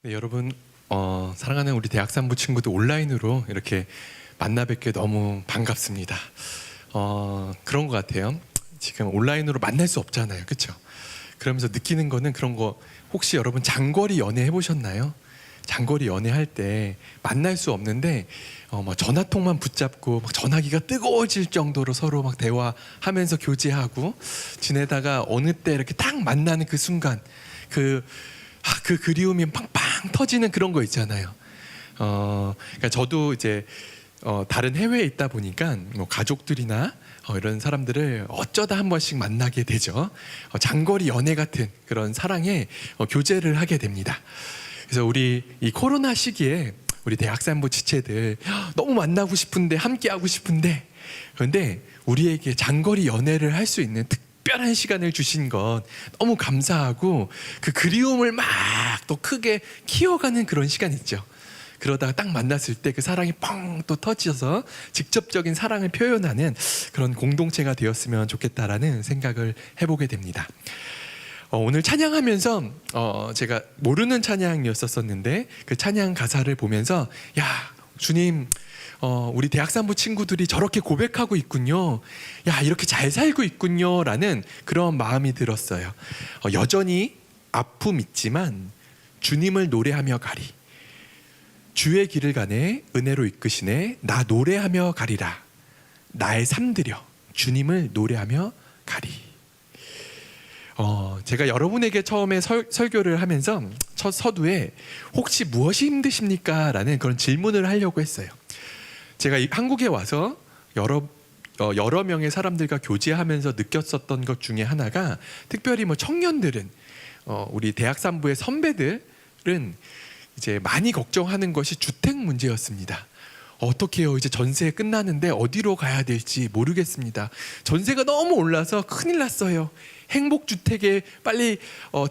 네, 여러분 사랑하는 우리 대학산부 친구들 온라인으로 이렇게 만나 뵙게 너무 반갑습니다. 그런 것 같아요. 지금 온라인으로 만날 수 없잖아요, 그렇죠? 그러면서 느끼는 거는 그런 거, 혹시 여러분 장거리 연애 해보셨나요? 장거리 연애할 때 만날 수 없는데 전화통만 붙잡고 막 전화기가 뜨거워질 정도로 서로 막 대화하면서 교제하고 지내다가 어느 때 이렇게 딱 만나는 그 순간 그 그리움이 팡팡 터지는 그런 거 있잖아요. 그러니까 저도 이제 다른 해외에 있다 보니까 가족들이나 이런 사람들을 어쩌다 한 번씩 만나게 되죠. 장거리 연애 같은 그런 사랑에 교제를 하게 됩니다. 그래서 우리 이 코로나 시기에 우리 대학산부 지체들 너무 만나고 싶은데, 함께 하고 싶은데, 그런데 우리에게 장거리 연애를 할 수 있는 특별한 시간을 주신 것 너무 감사하고, 그 그리움을 막 또 크게 키워가는 그런 시간 있죠. 그러다가 딱 만났을 때 그 사랑이 펑 또 터져서 직접적인 사랑을 표현하는 그런 공동체가 되었으면 좋겠다라는 생각을 해보게 됩니다. 오늘 찬양하면서 제가 모르는 찬양이었었는데 그 찬양 가사를 보면서, 야, 주님, 우리 대학산부 친구들이 저렇게 고백하고 있군요. 야, 이렇게 잘 살고 있군요. 라는 그런 마음이 들었어요. 여전히 아픔 있지만 주님을 노래하며 가리. 주의 길을 가네 은혜로 이끄시네 나 노래하며 가리라. 나의 삶들여 주님을 노래하며 가리. 제가 여러분에게 처음에 설교를 하면서 첫 서두에 혹시 무엇이 힘드십니까? 라는 그런 질문을 하려고 했어요. 제가 한국에 와서 여러 명의 사람들과 교제하면서 느꼈었던 것 중에 하나가, 특별히 청년들은, 우리 대학산부의 선배들은 이제 많이 걱정하는 것이 주택 문제였습니다. 어떻게 해요? 이제 전세 끝나는데 어디로 가야 될지 모르겠습니다. 전세가 너무 올라서 큰일 났어요. 행복주택에 빨리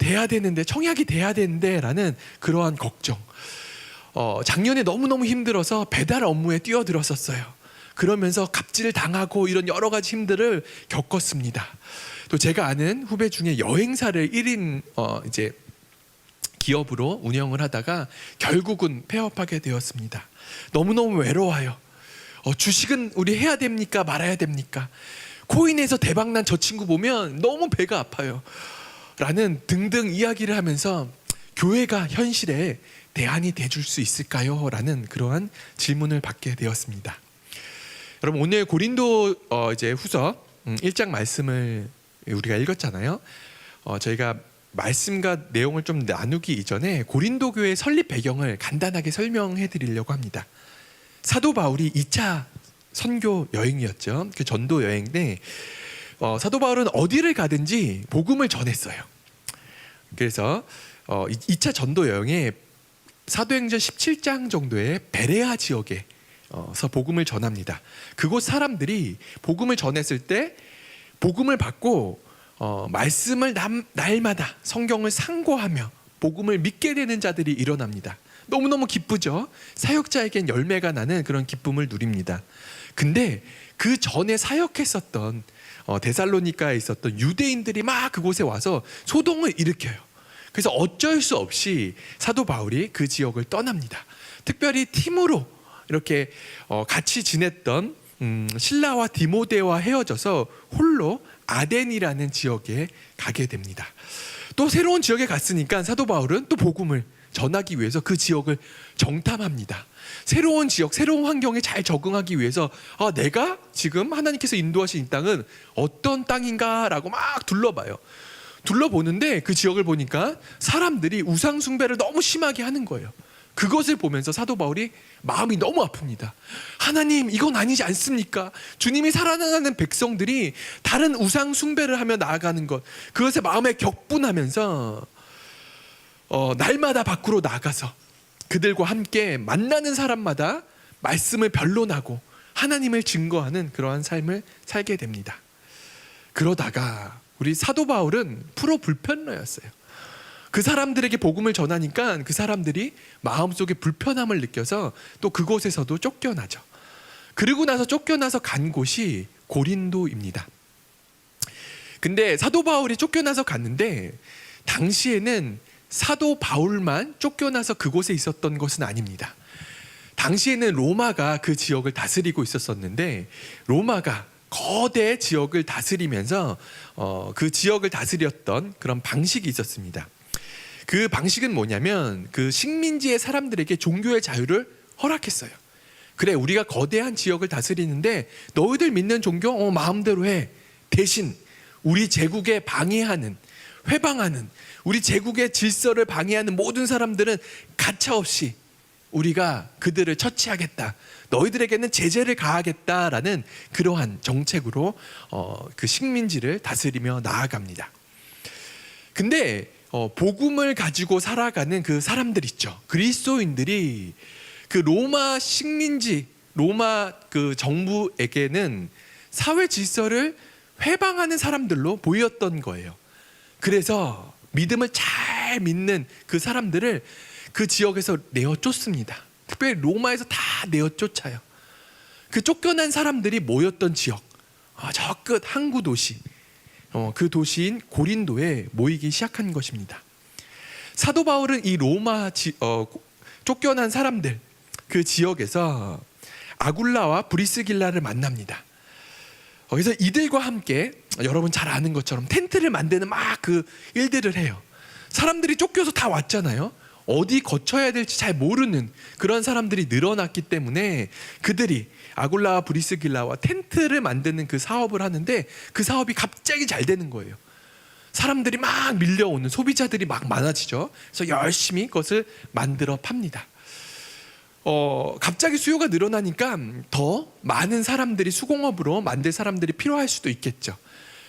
돼야 되는데, 청약이 돼야 되는데 라는 그러한 걱정. 작년에 너무너무 힘들어서 배달 업무에 뛰어들었었어요. 그러면서 갑질 당하고 이런 여러 가지 힘들을 겪었습니다. 또 제가 아는 후배 중에 여행사를 1인 이제 기업으로 운영을 하다가 결국은 폐업하게 되었습니다. 너무너무 외로워요. 주식은 우리 해야 됩니까? 말아야 됩니까? 코인에서 대박난 저 친구 보면 너무 배가 아파요. 라는 등등 이야기를 하면서 교회가 현실에 대안이 돼줄 수 있을까요? 라는 그러한 질문을 받게 되었습니다. 여러분, 오늘 고린도 이제 후서 1장 말씀을 우리가 읽었잖아요. 저희가 말씀과 내용을 좀 나누기 이전에 고린도 교회 설립 배경을 간단하게 설명해 드리려고 합니다. 사도 바울이 2차 선교 여행이었죠. 그 전도 여행인데 사도 바울은 어디를 가든지 복음을 전했어요. 그래서 2차 전도 여행에 사도행전 17장 정도의 베레아 지역에서 복음을 전합니다. 그곳 사람들이 복음을 전했을 때 복음을 받고 말씀을 날마다 성경을 상고하며 복음을 믿게 되는 자들이 일어납니다. 너무너무 기쁘죠. 사역자에겐 열매가 나는 그런 기쁨을 누립니다. 근데 그 전에 사역했었던 데살로니가에 있었던 유대인들이 막 그곳에 와서 소동을 일으켜요. 그래서 어쩔 수 없이 사도 바울이 그 지역을 떠납니다. 특별히 팀으로 이렇게 같이 지냈던 실라와 디모데와 헤어져서 홀로 아덴이라는 지역에 가게 됩니다. 또 새로운 지역에 갔으니까 사도 바울은 또 복음을 전하기 위해서 그 지역을 정탐합니다. 새로운 지역, 새로운 환경에 잘 적응하기 위해서 내가 지금 하나님께서 인도하신 이 땅은 어떤 땅인가 라고 막 둘러봐요. 둘러보는데 그 지역을 보니까 사람들이 우상 숭배를 너무 심하게 하는 거예요. 그것을 보면서 사도 바울이 마음이 너무 아픕니다. 하나님, 이건 아니지 않습니까? 주님이 사랑하는 백성들이 다른 우상 숭배를 하며 나아가는 것, 그것에 마음에 격분하면서 날마다 밖으로 나가서 그들과 함께 만나는 사람마다 말씀을 변론하고 하나님을 증거하는 그러한 삶을 살게 됩니다. 그러다가 우리 사도 바울은 프로 불편러였어요. 그 사람들에게 복음을 전하니까 그 사람들이 마음속에 불편함을 느껴서 또 그곳에서도 쫓겨나죠. 그리고 나서 쫓겨나서 간 곳이 고린도입니다. 근데 사도 바울이 쫓겨나서 갔는데 당시에는 사도 바울만 쫓겨나서 그곳에 있었던 것은 아닙니다. 당시에는 로마가 그 지역을 다스리고 있었었는데, 로마가 거대 지역을 다스리면서 그 지역을 다스렸던 그런 방식이 있었습니다. 그 방식은 뭐냐면 그 식민지의 사람들에게 종교의 자유를 허락했어요. 그래, 우리가 거대한 지역을 다스리는데 너희들 믿는 종교 마음대로 해. 대신 우리 제국에 방해하는, 회방하는, 우리 제국의 질서를 방해하는 모든 사람들은 가차없이 우리가 그들을 처치하겠다. 너희들에게는 제재를 가하겠다라는 그러한 정책으로 그 식민지를 다스리며 나아갑니다. 근데 복음을 가지고 살아가는 그 사람들 있죠. 그리스도인들이 그 로마 식민지, 로마 그 정부에게는 사회 질서를 회방하는 사람들로 보였던 거예요. 그래서 믿음을 잘 믿는 그 사람들을 그 지역에서 내어 쫓습니다. 특별히 로마에서 다 내어 쫓아요. 그 쫓겨난 사람들이 모였던 지역, 저 끝 항구 도시, 그 도시인 고린도에 모이기 시작한 것입니다. 사도 바울은 이 로마 쫓겨난 사람들 그 지역에서 아굴라와 브리스길라를 만납니다. 그래서 이들과 함께 여러분 잘 아는 것처럼 텐트를 만드는 막 그 일들을 해요. 사람들이 쫓겨서 다 왔잖아요. 어디 거쳐야 될지 잘 모르는 그런 사람들이 늘어났기 때문에 그들이 아굴라와 브리스길라와 텐트를 만드는 그 사업을 하는데, 그 사업이 갑자기 잘 되는 거예요. 사람들이 막 밀려오는, 소비자들이 막 많아지죠. 그래서 열심히 그것을 만들어 팝니다. 갑자기 수요가 늘어나니까 더 많은 사람들이, 수공업으로 만들 사람들이 필요할 수도 있겠죠.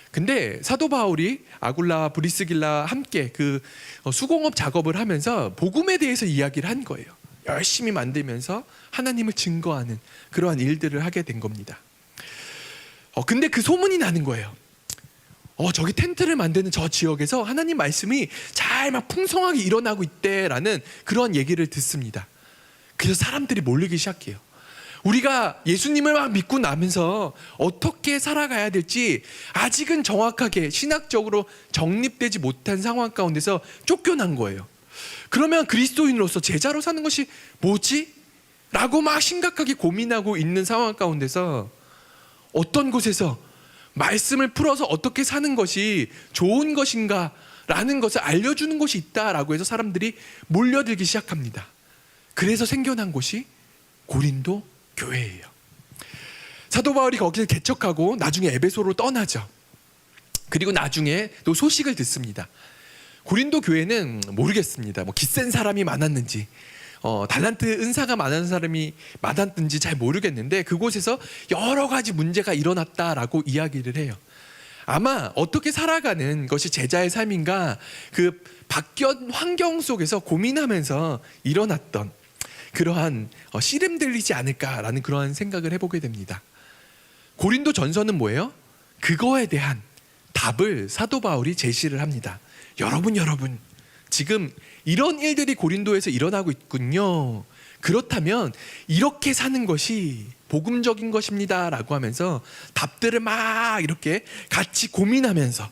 근데 사도 바울이 아굴라와 브리스길라와 함께 그 수공업 작업을 하면서 복음에 대해서 이야기를 한 거예요. 열심히 만들면서 하나님을 증거하는 그러한 일들을 하게 된 겁니다. 근데 그 소문이 나는 거예요. 저기 텐트를 만드는 저 지역에서 하나님 말씀이 잘 막 풍성하게 일어나고 있대라는 그런 얘기를 듣습니다. 그래서 사람들이 몰리기 시작해요. 우리가 예수님을 막 믿고 나면서 어떻게 살아가야 될지 아직은 정확하게 신학적으로 정립되지 못한 상황 가운데서 쫓겨난 거예요. 그러면 그리스도인으로서 제자로 사는 것이 뭐지? 라고 막 심각하게 고민하고 있는 상황 가운데서 어떤 곳에서 말씀을 풀어서 어떻게 사는 것이 좋은 것인가 라는 것을 알려주는 곳이 있다라고 해서 사람들이 몰려들기 시작합니다. 그래서 생겨난 곳이 고린도 교회예요. 사도 바울이 거기를 개척하고 나중에 에베소로 떠나죠. 그리고 나중에 또 소식을 듣습니다. 고린도 교회는 모르겠습니다. 뭐 기센 사람이 많았는지, 달란트 은사가 많은 사람이 많았는지 잘 모르겠는데 그곳에서 여러 가지 문제가 일어났다라고 이야기를 해요. 아마 어떻게 살아가는 것이 제자의 삶인가, 그 바뀐 환경 속에서 고민하면서 일어났던 그러한 씨름들이지 않을까라는 그러한 생각을 해보게 됩니다. 고린도 전서는 뭐예요? 그거에 대한 답을 사도 바울이 제시를 합니다. 여러분 지금 이런 일들이 고린도에서 일어나고 있군요. 그렇다면 이렇게 사는 것이 복음적인 것입니다 라고 하면서 답들을 막 이렇게 같이 고민하면서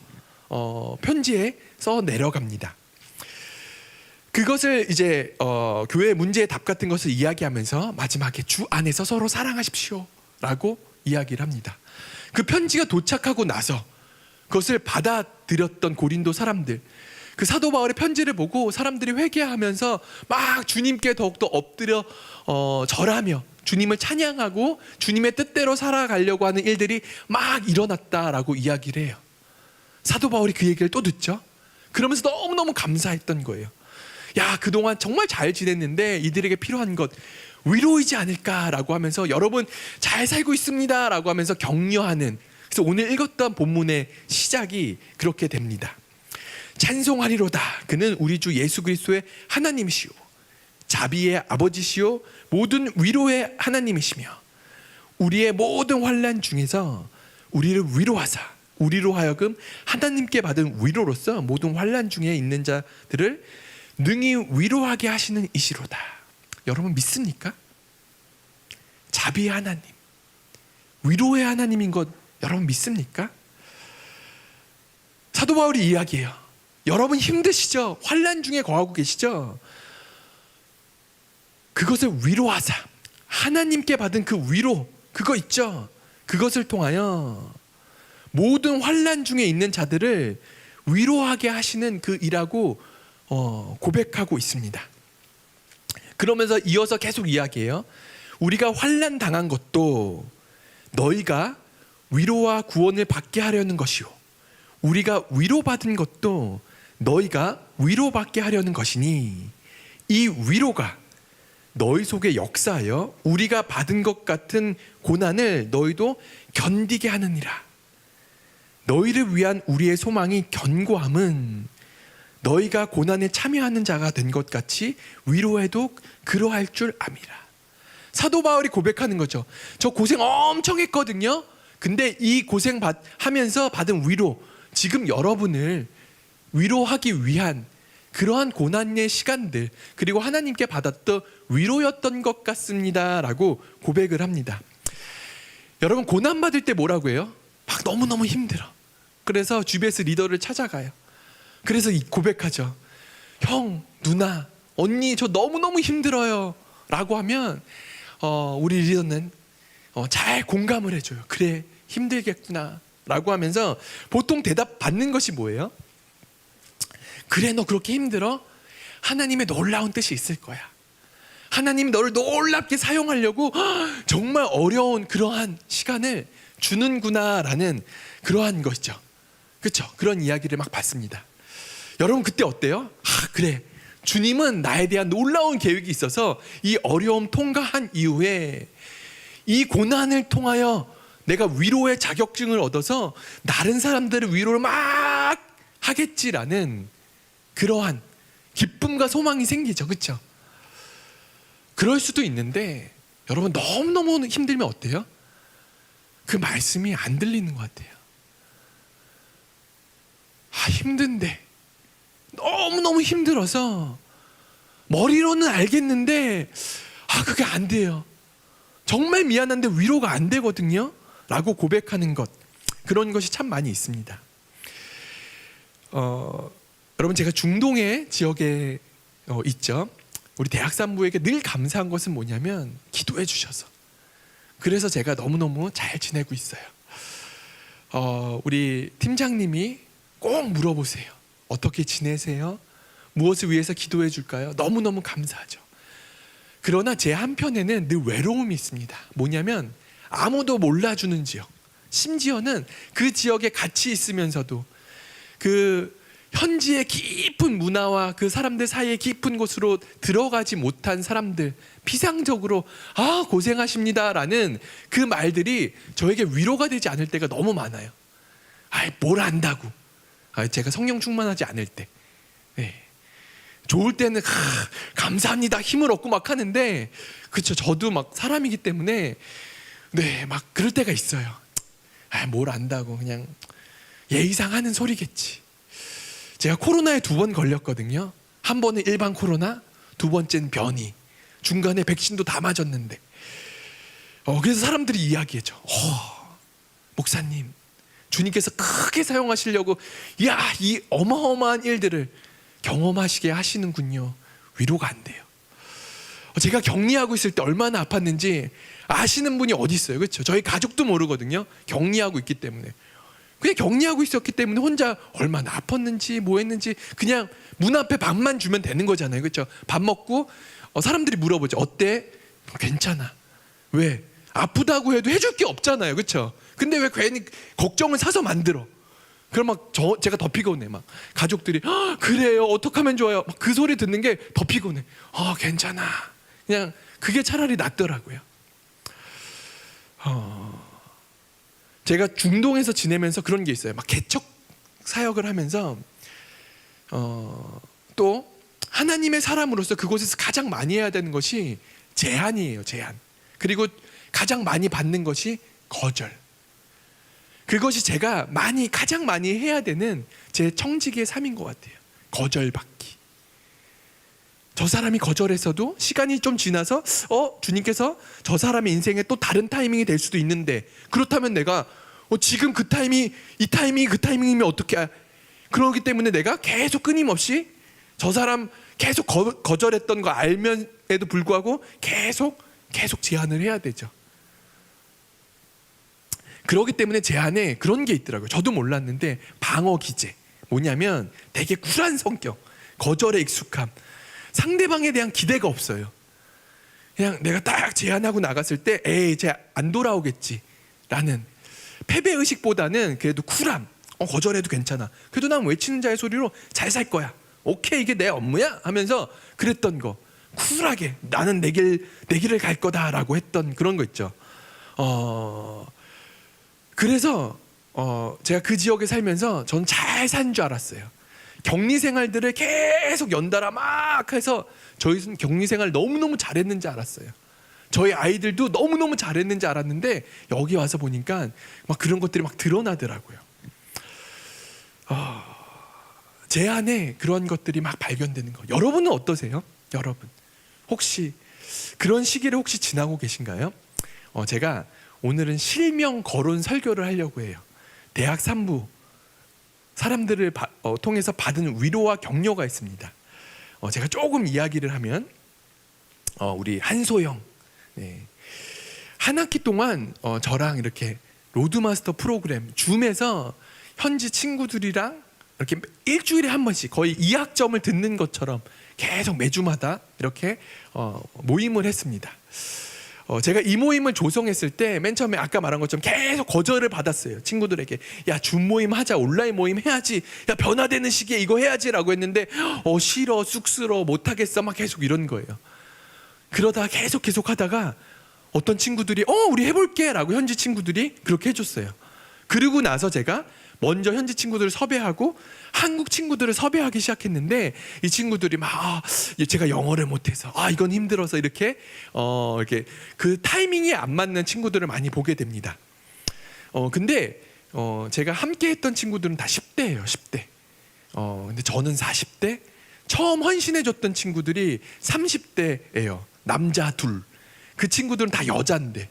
편지에 써 내려갑니다. 그것을 이제 교회의 문제의 답 같은 것을 이야기하면서 마지막에 주 안에서 서로 사랑하십시오 라고 이야기를 합니다. 그 편지가 도착하고 나서 그것을 받아들였던 고린도 사람들, 그 사도 바울의 편지를 보고 사람들이 회개하면서 막 주님께 더욱더 엎드려 절하며 주님을 찬양하고 주님의 뜻대로 살아가려고 하는 일들이 막 일어났다라고 이야기를 해요. 사도 바울이 그 얘기를 또 듣죠. 그러면서 너무너무 감사했던 거예요. 야, 그동안 정말 잘 지냈는데 이들에게 필요한 것 위로이지 않을까라고 하면서 여러분 잘 살고 있습니다 라고 하면서 격려하는, 그래서 오늘 읽었던 본문의 시작이 그렇게 됩니다. 찬송하리로다. 그는 우리 주 예수 그리스도의 하나님이시오, 자비의 아버지시오, 모든 위로의 하나님이시며 우리의 모든 환난 중에서 우리를 위로하사 우리로 하여금 하나님께 받은 위로로서 모든 환난 중에 있는 자들을 능히 위로하게 하시는 이시로다. 여러분 믿습니까? 자비의 하나님, 위로의 하나님인 것 여러분 믿습니까? 사도 바울이 이야기해요. 여러분 힘드시죠? 환난 중에 거하고 계시죠? 그것을 위로하사 하나님께 받은 그 위로, 그거 있죠? 그것을 통하여 모든 환난 중에 있는 자들을 위로하게 하시는 그 일하고 고백하고 있습니다. 그러면서 이어서 계속 이야기해요. 우리가 환난 당한 것도 너희가 위로와 구원을 받게 하려는 것이요, 우리가 위로받은 것도 너희가 위로받게 하려는 것이니 이 위로가 너희 속에 역사하여 우리가 받은 것 같은 고난을 너희도 견디게 하느니라. 너희를 위한 우리의 소망이 견고함은 너희가 고난에 참여하는 자가 된 것 같이 위로해도 그러할 줄 암이라. 사도 바울이 고백하는 거죠. 저 고생 엄청 했거든요. 근데 이 고생 하면서 받은 위로, 지금 여러분을 위로하기 위한 그러한 고난의 시간들, 그리고 하나님께 받았던 위로였던 것 같습니다 라고 고백을 합니다. 여러분, 고난받을 때 뭐라고 해요? 막 너무너무 힘들어. 그래서 GBS 리더를 찾아가요. 그래서 고백하죠. 형, 누나, 언니, 저 너무너무 힘들어요 라고 하면 우리 리더는 잘 공감을 해줘요. 그래, 힘들겠구나 라고 하면서 보통 대답 받는 것이 뭐예요? 그래, 너 그렇게 힘들어? 하나님의 놀라운 뜻이 있을 거야. 하나님이 너를 놀랍게 사용하려고 정말 어려운 그러한 시간을 주는구나 라는 그러한 것이죠. 그렇죠? 그런 이야기를 막 받습니다. 여러분, 그때 어때요? 그래, 주님은 나에 대한 놀라운 계획이 있어서 이 어려움 통과한 이후에 이 고난을 통하여 내가 위로의 자격증을 얻어서 다른 사람들을 위로를 막 하겠지라는 그러한 기쁨과 소망이 생기죠. 그렇죠? 그럴 수도 있는데 여러분, 너무너무 힘들면 어때요? 그 말씀이 안 들리는 것 같아요. 힘든데, 너무너무 힘들어서 머리로는 알겠는데 그게 안 돼요. 정말 미안한데 위로가 안 되거든요 라고 고백하는 것, 그런 것이 참 많이 있습니다. 여러분, 제가 중동의 지역에 있죠. 우리 대학산부에게 늘 감사한 것은 뭐냐면 기도해 주셔서, 그래서 제가 너무너무 잘 지내고 있어요. 우리 팀장님이 꼭 물어보세요. 어떻게 지내세요? 무엇을 위해서 기도해 줄까요? 너무너무 감사하죠. 그러나 제 한편에는 늘 외로움이 있습니다. 뭐냐면 아무도 몰라주는 지역, 심지어는 그 지역에 같이 있으면서도 그 현지의 깊은 문화와 그 사람들 사이의 깊은 곳으로 들어가지 못한 사람들, 비상적으로 고생하십니다 라는 그 말들이 저에게 위로가 되지 않을 때가 너무 많아요. 뭘 안다고. 제가 성령 충만하지 않을 때, 좋을 때는 감사합니다 힘을 얻고 막 하는데, 그렇죠, 저도 막 사람이기 때문에 막 그럴 때가 있어요. 뭘 안다고, 그냥 예의상 하는 소리겠지. 제가 코로나에 2번 걸렸거든요. 한 번은 일반 코로나, 2번째는 변이, 중간에 백신도 다 맞았는데 그래서 사람들이 이야기해줘. 목사님, 주님께서 크게 사용하시려고 이 어마어마한 일들을 경험하시게 하시는군요. 위로가 안 돼요. 제가 격리하고 있을 때 얼마나 아팠는지 아시는 분이 어디 있어요? 그렇죠? 저희 가족도 모르거든요. 격리하고 있기 때문에. 그냥 격리하고 있었기 때문에 혼자 얼마나 아팠는지 뭐 했는지 그냥 문 앞에 밥만 주면 되는 거잖아요. 그렇죠? 밥 먹고 사람들이 물어보죠. 어때? 괜찮아. 왜? 아프다고 해도 해줄 게 없잖아요. 그렇죠? 근데 왜 괜히 걱정을 사서 만들어? 그럼 막 제가 더 피곤해. 막 가족들이 그래요, 어떻게 하면 좋아요? 막 그 소리 듣는 게 더 피곤해. 괜찮아. 그냥 그게 차라리 낫더라고요. 제가 중동에서 지내면서 그런 게 있어요. 막 개척 사역을 하면서 또 하나님의 사람으로서 그곳에서 가장 많이 해야 되는 것이 제한이에요. 제한. 그리고 가장 많이 받는 것이 거절. 그것이 제가 가장 많이 해야 되는 제 청지기의 삶인 것 같아요. 거절받기. 저 사람이 거절해서도 시간이 좀 지나서 주님께서 저 사람의 인생에 또 다른 타이밍이 될 수도 있는데, 그렇다면 내가 지금 그 타이밍이 그 타이밍이면 어떻게 그러기 때문에 내가 계속 끊임없이 저 사람 계속 거절했던 거 알면에도 불구하고 계속 제안을 해야 되죠. 그러기 때문에 제 안에 그런 게 있더라고요. 저도 몰랐는데 방어 기제. 뭐냐면 되게 쿨한 성격, 거절에 익숙함, 상대방에 대한 기대가 없어요. 그냥 내가 딱 제안하고 나갔을 때 에이 쟤 안 돌아오겠지 라는 패배의식보다는 그래도 쿨함. 거절해도 괜찮아. 그래도 난 외치는 자의 소리로 잘 살 거야. 오케이, 이게 내 업무야 하면서 그랬던 거. 쿨하게 나는 내 길을 갈 거다라고 했던 그런 거 있죠. 그래서 제가 그 지역에 살면서 전 잘 산 줄 알았어요. 격리 생활들을 계속 연달아 막 해서 저희는 격리 생활 너무너무 잘했는지 알았어요. 저희 아이들도 너무너무 잘했는지 알았는데 여기 와서 보니까 막 그런 것들이 막 드러나더라고요. 제 안에 그런 것들이 막 발견되는 거. 여러분은 어떠세요? 여러분 혹시 그런 시기를 혹시 지나고 계신가요? 제가 오늘은 실명 거론 설교를 하려고 해요. 대학 3부 사람들을 통해서 받은 위로와 격려가 있습니다. 제가 조금 이야기를 하면 우리 한소영 한 학기 동안 저랑 이렇게 로드마스터 프로그램 줌에서 현지 친구들이랑 이렇게 일주일에 한 번씩 거의 2학점을 듣는 것처럼 계속 매주마다 이렇게 모임을 했습니다. 제가 이 모임을 조성했을 때 맨 처음에 아까 말한 것처럼 계속 거절을 받았어요. 친구들에게 야 줌 모임 하자, 온라인 모임 해야지, 야 변화되는 시기에 이거 해야지라고 했는데 싫어, 쑥스러워, 못하겠어 막 계속 이런 거예요. 그러다가 계속 하다가 어떤 친구들이 우리 해볼게 라고 현지 친구들이 그렇게 해줬어요. 그리고 나서 제가 먼저 현지 친구들을 섭외하고 한국 친구들을 섭외하기 시작했는데 이 친구들이 막 제가 영어를 못해서 이건 힘들어서 이렇게 그 타이밍이 안 맞는 친구들을 많이 보게 됩니다. 근데 제가 함께 했던 친구들은 다 10대예요. 10대. 근데 저는 40대. 처음 헌신해줬던 친구들이 30대예요. 남자 둘. 그 친구들은 다 여잔데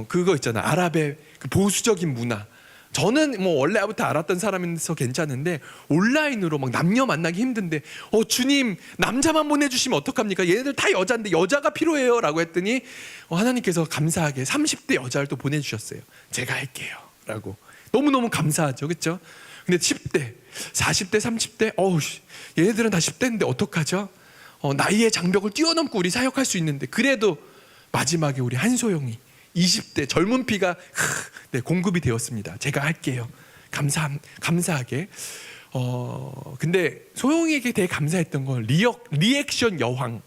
그거 있잖아. 아랍의 그 보수적인 문화. 저는 뭐 원래부터 알았던 사람이라서 괜찮은데 온라인으로 막 남녀 만나기 힘든데 주님 남자만 보내주시면 어떡합니까? 얘네들 다 여자인데 여자가 필요해요 라고 했더니 하나님께서 감사하게 30대 여자를 또 보내주셨어요. 제가 할게요 라고. 너무너무 감사하죠. 그렇죠? 근데 10대 40대 30대 얘네들은 다 10대인데 어떡하죠? 나이의 장벽을 뛰어넘고 우리 사역할 수 있는데 그래도 마지막에 우리 한소영이 20대 젊은 피가 공급이 되었습니다. 제가 할게요. 감사하게. 근데 소영이에게 되게 감사했던 건 리액션 여왕.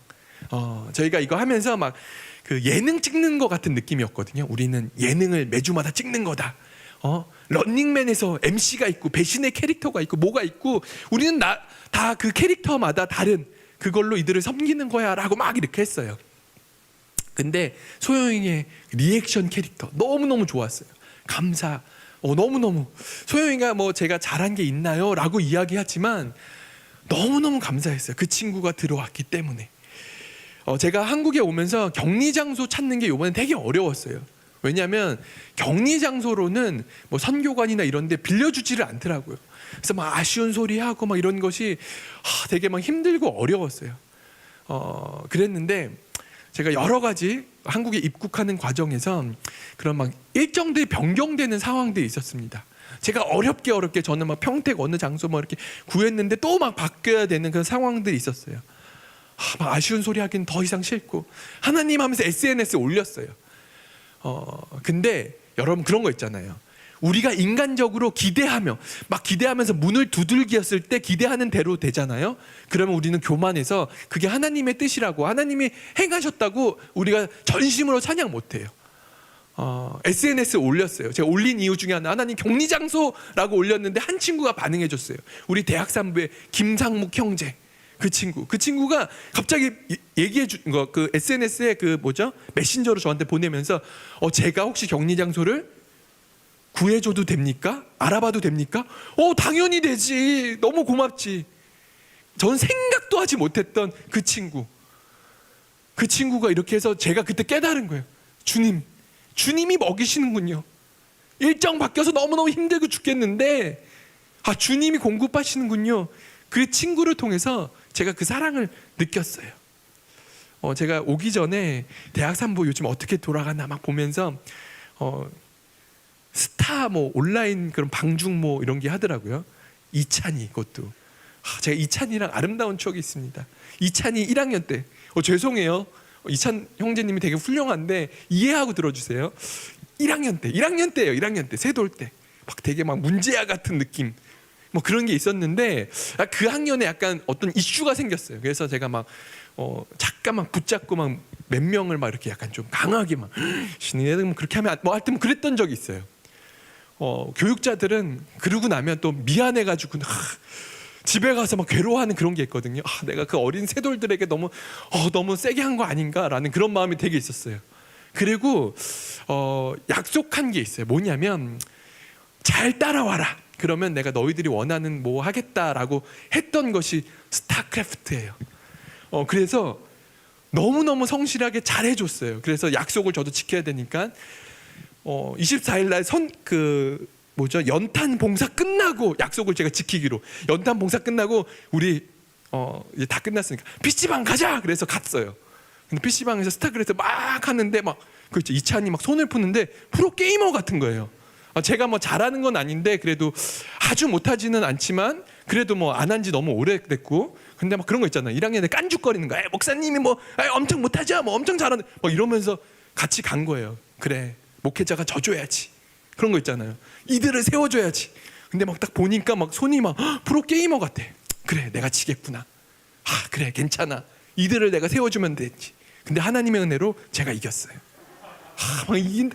저희가 이거 하면서 막 그 예능 찍는 것 같은 느낌이었거든요. 우리는 예능을 매주마다 찍는 거다. 런닝맨에서 MC가 있고 배신의 캐릭터가 있고 뭐가 있고 우리는 다 그 캐릭터마다 다른 그걸로 이들을 섬기는 거야 라고 막 이렇게 했어요. 근데 소영이의 리액션 캐릭터 너무너무 좋았어요. 너무너무 소영이가 뭐 제가 잘한 게 있나요? 라고 이야기하지만 너무너무 감사했어요. 그 친구가 들어왔기 때문에. 제가 한국에 오면서 격리 장소 찾는 게 이번에 되게 어려웠어요. 왜냐하면 격리 장소로는 뭐 선교관이나 이런 데 빌려주지를 않더라고요. 그래서 막 아쉬운 소리 하고 막 이런 것이 되게 막 힘들고 어려웠어요. 그랬는데 제가 여러 가지 한국에 입국하는 과정에서 그런 막 일정들이 변경되는 상황들이 있었습니다. 제가 어렵게 저는 막 평택 어느 장소 뭐 이렇게 구했는데 또 막 바뀌어야 되는 그런 상황들이 있었어요. 막 아쉬운 소리 하기는 더 이상 싫고 하나님 하면서 SNS에 올렸어요. 근데 여러분 그런 거 있잖아요. 우리가 인간적으로 기대하면서 문을 두들겼을 때 기대하는 대로 되잖아요. 그러면 우리는 교만해서 그게 하나님의 뜻이라고 하나님이 행하셨다고 우리가 전심으로 찬양 못해요. SNS에 올렸어요. 제가 올린 이유 중에 하나님 격리 장소라고 올렸는데 한 친구가 반응해 줬어요. 우리 대학 3부의 김상묵 형제. 그 친구가 갑자기 얘기해 준 거 그 SNS에 메신저로 저한테 보내면서 제가 혹시 격리 장소를 구해줘도 됩니까? 알아봐도 됩니까? 당연히 되지. 너무 고맙지. 전 생각도 하지 못했던 그 친구가 이렇게 해서 제가 그때 깨달은 거예요. 주님이 먹이시는군요. 일정 바뀌어서 너무너무 힘들고 죽겠는데 아, 주님이 공급하시는군요. 그 친구를 통해서 제가 그 사랑을 느꼈어요. 제가 오기 전에 대학산부 요즘 어떻게 돌아가나 막 보면서 스타 뭐 온라인 그런 방중 뭐 이런 게 하더라고요. 이찬이, 그것도 제가 이찬이랑 아름다운 추억이 있습니다. 이찬이 1학년 때 죄송해요. 이찬 형제님이 되게 훌륭한데 이해하고 들어주세요. 1학년 때예요. 1학년 때 세돌 때 막 되게 막 문제아 같은 느낌 뭐 그런 게 있었는데 그 학년에 약간 어떤 이슈가 생겼어요. 그래서 제가 막 잠깐 막 붙잡고 막 몇 명을 막 이렇게 약간 좀 강하게 막 신이들 뭐 그렇게 하면 뭐 하여튼 그랬던 적이 있어요. 교육자들은 그러고 나면 또 미안해가지고 집에 가서 막 괴로워하는 그런 게 있거든요. 내가 그 어린 새돌들에게 너무 세게 한 거 아닌가라는 그런 마음이 되게 있었어요. 그리고 약속한 게 있어요. 뭐냐면 잘 따라와라. 그러면 내가 너희들이 원하는 뭐 하겠다라고 했던 것이 스타크래프트예요. 그래서 너무너무 성실하게 잘해줬어요. 그래서 약속을 저도 지켜야 되니까 24일 날 연탄 봉사 끝나고 약속을 제가 지키기로 연탄 봉사 끝나고 우리 이제 다 끝났으니까 PC방 가자. 그래서 갔어요. 근데 PC방에서 스타크래프트 막 하는데 막 그렇죠. 이찬이 막 손을 푸는데 프로 게이머 같은 거예요. 제가 뭐 잘하는 건 아닌데 그래도 아주 못하지는 않지만 그래도 뭐 안 한 지 너무 오래됐고 근데 막 그런 거 있잖아요. 1학년에 깐죽거리는 거야. 목사님이 뭐 엄청 못하죠. 뭐 엄청 잘하는 뭐 이러면서 같이 간 거예요. 그래 목회자가 져줘야지. 그런 거 있잖아요. 이들을 세워줘야지. 근데 막 딱 보니까 막 손이 막 프로 게이머 같아. 그래 내가 지겠구나. 그래 괜찮아. 이들을 내가 세워주면 되지. 근데 하나님의 은혜로 제가 이겼어요.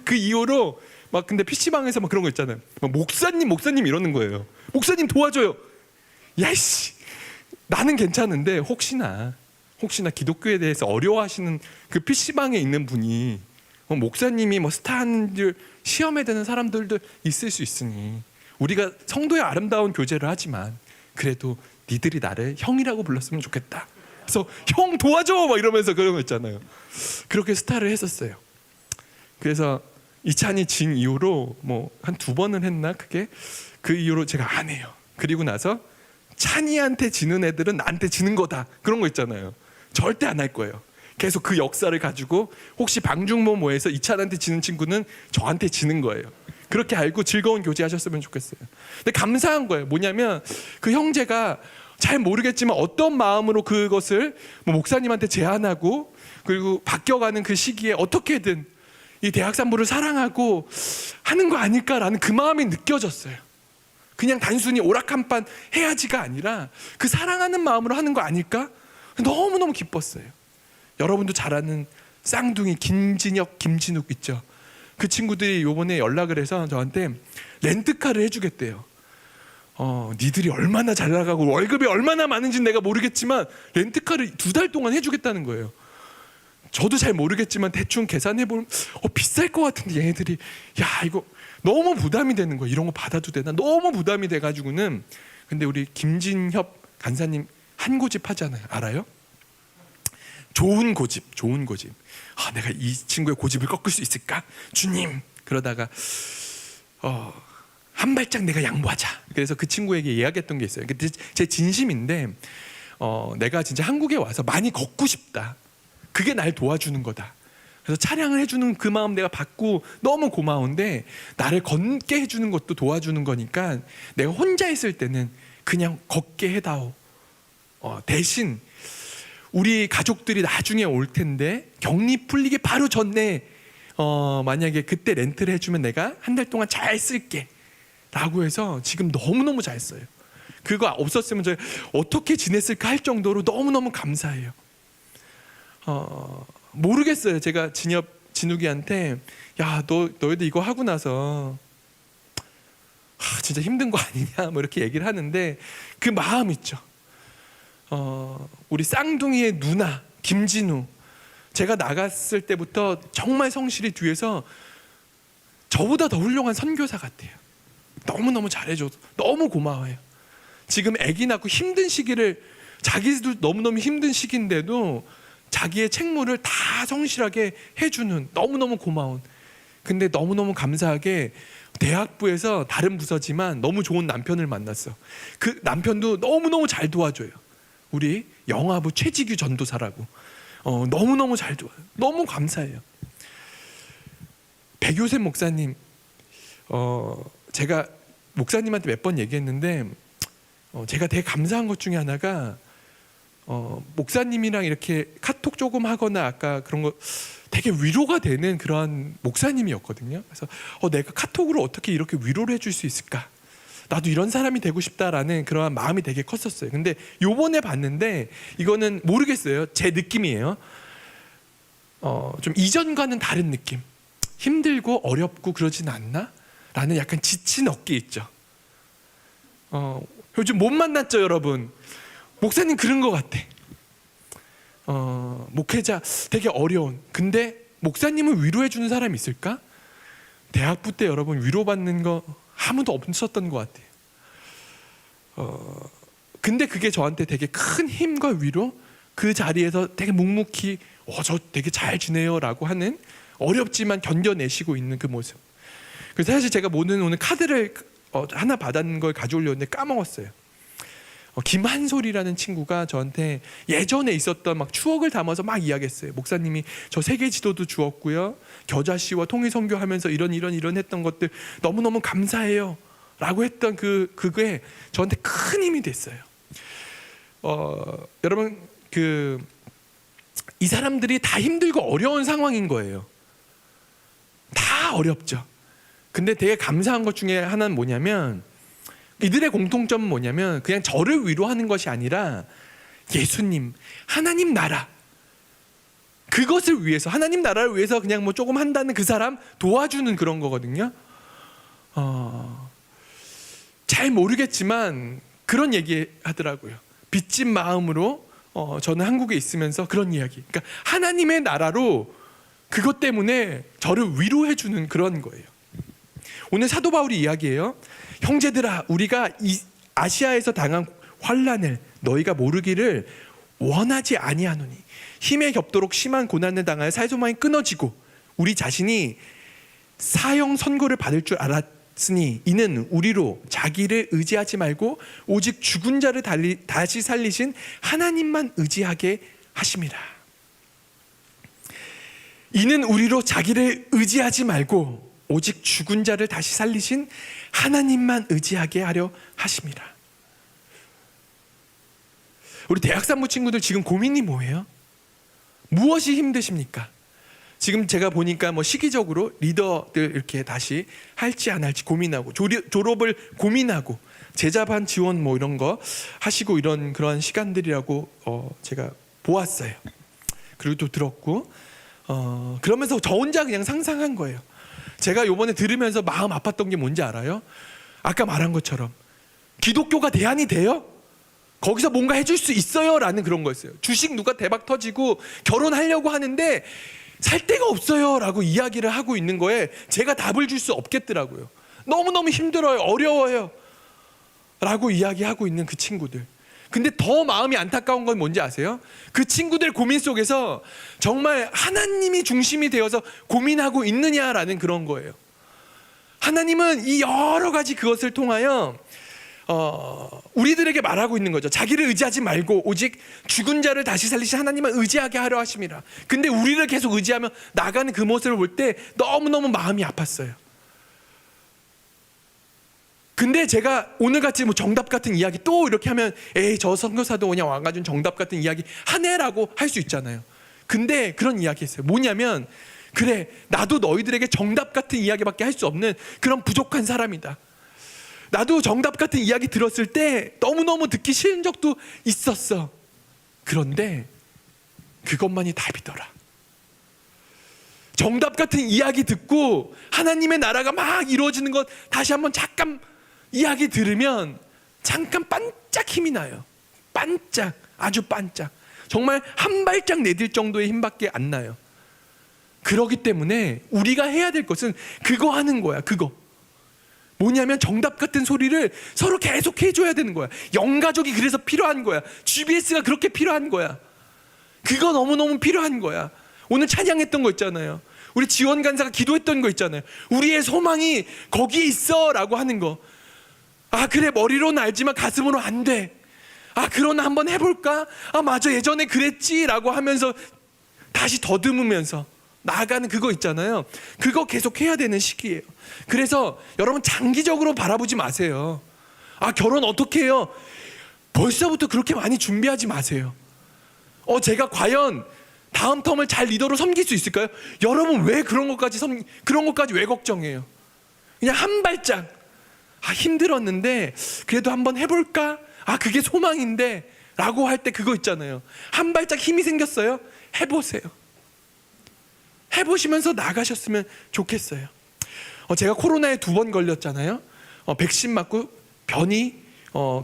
그 이후로 막 근데 PC방에서 막 그런 거 있잖아요. 막 목사님 이러는 거예요. 목사님 도와줘요. 야이씨 나는 괜찮은데 혹시나 기독교에 대해서 어려워하시는 그 PC방에 있는 분이 목사님이 뭐 스타하는 줄 시험에 드는 사람들도 있을 수 있으니 우리가 성도의 아름다운 교제를 하지만 그래도 니들이 나를 형이라고 불렀으면 좋겠다. 그래서 형 도와줘 막 이러면서 그런 거 있잖아요. 그렇게 스타를 했었어요. 그래서 이찬이 진 이후로 뭐 한 2번은 했나 그게 그 이후로 제가 안 해요. 그리고 나서 찬이한테 지는 애들은 나한테 지는 거다 그런 거 있잖아요. 절대 안 할 거예요. 계속 그 역사를 가지고 혹시 방중모모에서 이찬한테 지는 친구는 저한테 지는 거예요. 그렇게 알고 즐거운 교제하셨으면 좋겠어요. 근데 감사한 거예요. 뭐냐면 그 형제가 잘 모르겠지만 어떤 마음으로 그것을 뭐 목사님한테 제안하고 그리고 바뀌어가는 그 시기에 어떻게든 이 대학산부를 사랑하고 하는 거 아닐까라는 그 마음이 느껴졌어요. 그냥 단순히 오락한판 해야지가 아니라 그 사랑하는 마음으로 하는 거 아닐까? 너무너무 기뻤어요. 여러분도 잘 아는 쌍둥이 김진혁, 김진욱 있죠. 그 친구들이 요번에 연락을 해서 저한테 렌트카를 해주겠대요. 니들이 얼마나 잘 나가고 월급이 얼마나 많은지는 내가 모르겠지만 렌트카를 2달 동안 해주겠다는 거예요. 저도 잘 모르겠지만 대충 계산해보면 비쌀 것 같은데 얘네들이 이거 너무 부담이 되는 거예요. 이런 거 받아도 되나? 너무 부담이 돼가지고는. 근데 우리 김진협 간사님 한 고집 하잖아요. 알아요? 좋은 고집. 내가 이 친구의 고집을 꺾을 수 있을까? 주님. 그러다가 한 발짝 내가 양보하자. 그래서 그 친구에게 이야기했던 게 있어요. 제 진심인데 내가 진짜 한국에 와서 많이 걷고 싶다. 그게 날 도와주는 거다. 그래서 차량을 해주는 그 마음 내가 받고 너무 고마운데 나를 걷게 해주는 것도 도와주는 거니까 내가 혼자 있을 때는 그냥 걷게 해다오. 대신 우리 가족들이 나중에 올 텐데 격리 풀리기 바로 전에 만약에 그때 렌트를 해주면 내가 한 달 동안 잘 쓸게 라고 해서 지금 너무너무 잘 써요. 그거 없었으면 저희 어떻게 지냈을까 할 정도로 너무너무 감사해요. 모르겠어요. 제가 진욱이한테 너희들 이거 하고 나서 진짜 힘든 거 아니냐 뭐 이렇게 얘기를 하는데 그 마음 있죠. 우리 쌍둥이의 누나 김진우, 제가 나갔을 때부터 정말 성실히 뒤에서 저보다 더 훌륭한 선교사 같아요. 너무너무 잘해줘서 너무 고마워요. 지금 아기 낳고 힘든 시기를 자기도 너무너무 힘든 시기인데도 자기의 책무를 다 성실하게 해주는 너무너무 고마운 근데 너무너무 감사하게 대학부에서 다른 부서지만 너무 좋은 남편을 만났어. 그 남편도 너무너무 잘 도와줘요. 우리 영화부 최지규 전도사라고. 너무너무 잘 도와요. 너무 감사해요. 백요셉 목사님, 제가 목사님한테 몇 번 얘기했는데 제가 되게 감사한 것 중에 하나가 목사님이랑 이렇게 카톡 조금 하거나 아까 그런 거 되게 위로가 되는 그런 목사님이었거든요. 그래서 내가 카톡으로 어떻게 이렇게 위로를 해줄 수 있을까? 나도 이런 사람이 되고 싶다라는 그런 마음이 되게 컸었어요. 근데 요번에 봤는데 이거는 모르겠어요. 제 느낌이에요. 좀 이전과는 다른 느낌. 힘들고 어렵고 그러진 않나? 라는 약간 지친 어깨 있죠. 요즘 못 만났죠, 여러분. 목사님 그런 것 같아. 목회자 되게 어려운. 근데 목사님을 위로해 주는 사람이 있을까? 대학부 때 여러분 위로받는 거 아무도 없었던 것 같아요. 근데 그게 저한테 되게 큰 힘과 위로, 그 자리에서 되게 묵묵히 저 되게 잘 지내요 라고 하는, 어렵지만 견뎌내시고 있는 그 모습. 그래서 사실 제가 오늘 카드를 하나 받은 걸 가져오려는데 까먹었어요. 김한솔이라는 친구가 저한테 예전에 있었던 막 추억을 담아서 막 이야기했어요. 목사님이 저 세계 지도도 주었고요, 겨자씨와 통일 선교하면서 이런 했던 것들 너무너무 감사해요 라고 했던 그게 저한테 큰 힘이 됐어요. 여러분 이 사람들이 다 힘들고 어려운 상황인 거예요. 다 어렵죠. 근데 되게 감사한 것 중에 하나는 뭐냐면, 이들의 공통점은 뭐냐면 그냥 저를 위로하는 것이 아니라 예수님, 하나님 나라, 그것을 위해서, 하나님 나라를 위해서 그냥 뭐 조금 한다는 그 사람 도와주는 그런 거거든요. 잘 모르겠지만 그런 얘기 하더라고요. 빚진 마음으로 저는 한국에 있으면서 그런 이야기. 그러니까 하나님의 나라로 그것 때문에 저를 위로해 주는 그런 거예요. 오늘 사도 바울이 이야기해요. 형제들아, 우리가 이 아시아에서 당한 환난을 너희가 모르기를 원하지 아니하노니 힘에 겹도록 심한 고난을 당하여 사소망이 끊어지고 우리 자신이 사형 선고를 받을 줄 알았으니 이는 우리로 자기를 의지하지 말고 오직 죽은 자를 다시 살리신 하나님만 의지하게 하심이라. 이는 우리로 자기를 의지하지 말고 오직 죽은 자를 다시 살리신 하나님만 의지하게 하려 하심이라. 우리 대학산부 친구들 지금 고민이 뭐예요? 무엇이 힘드십니까? 지금 제가 보니까 뭐 시기적으로 리더들 이렇게 다시 할지 안 할지 고민하고, 졸업을 고민하고, 제자반 지원 뭐 이런 거 하시고 이런 그런 시간들이라고 제가 보았어요. 그리고 또 들었고, 그러면서 저 혼자 그냥 상상한 거예요. 제가 요번에 들으면서 마음 아팠던 게 뭔지 알아요? 아까 말한 것처럼 기독교가 대안이 돼요? 거기서 뭔가 해줄 수 있어요? 라는 그런 거였어요. 주식 누가 대박 터지고 결혼하려고 하는데 살 데가 없어요 라고 이야기를 하고 있는 거에 제가 답을 줄 수 없겠더라고요. 너무너무 힘들어요, 어려워요 라고 이야기하고 있는 그 친구들. 근데 더 마음이 안타까운 건 뭔지 아세요? 그 친구들 고민 속에서 정말 하나님이 중심이 되어서 고민하고 있느냐라는 그런 거예요. 하나님은 이 여러 가지 그것을 통하여 우리들에게 말하고 있는 거죠. 자기를 의지하지 말고 오직 죽은 자를 다시 살리신 하나님만 의지하게 하려 하심이라. 근데 우리를 계속 의지하며 나가는 그 모습을 볼 때 너무너무 마음이 아팠어요. 근데 제가 오늘같이 뭐 정답 같은 이야기 또 이렇게 하면 저 선교사도 그냥 와가지고 정답 같은 이야기 하네라고 할 수 있잖아요. 근데 그런 이야기 했어요. 뭐냐면, 그래, 나도 너희들에게 정답 같은 이야기밖에 할 수 없는 그런 부족한 사람이다. 나도 정답 같은 이야기 들었을 때 너무너무 듣기 싫은 적도 있었어. 그런데 그것만이 답이더라. 정답 같은 이야기 듣고 하나님의 나라가 막 이루어지는 것 다시 한번 잠깐 이야기 들으면 잠깐 반짝 힘이 나요. 반짝, 아주 반짝. 정말 한 발짝 내딜 정도의 힘밖에 안 나요. 그렇기 때문에 우리가 해야 될 것은 그거 하는 거야. 그거 뭐냐면 정답 같은 소리를 서로 계속 해줘야 되는 거야. 영가족이 그래서 필요한 거야. GBS가 그렇게 필요한 거야. 그거 너무너무 필요한 거야. 오늘 찬양했던 거 있잖아요. 우리 지원 간사가 기도했던 거 있잖아요. 우리의 소망이 거기에 있어라고 하는 거. 아 그래, 머리로는 알지만 가슴으로 안 돼. 아 그러나 한번 해볼까? 아 맞아, 예전에 그랬지라고 하면서 다시 더듬으면서 나아가는 그거 있잖아요. 그거 계속 해야 되는 시기예요. 그래서 여러분 장기적으로 바라보지 마세요. 아 결혼 어떻게 해요? 벌써부터 그렇게 많이 준비하지 마세요. 제가 과연 다음 텀을 잘 리더로 섬길 수 있을까요? 여러분 왜 그런 것까지 왜 걱정해요? 그냥 한 발짝, 힘들었는데 그래도 한번 해볼까? 그게 소망인데 라고 할 때 그거 있잖아요. 한 발짝 힘이 생겼어요? 해보세요. 해보시면서 나가셨으면 좋겠어요. 제가 코로나에 2번 걸렸잖아요. 백신 맞고 변이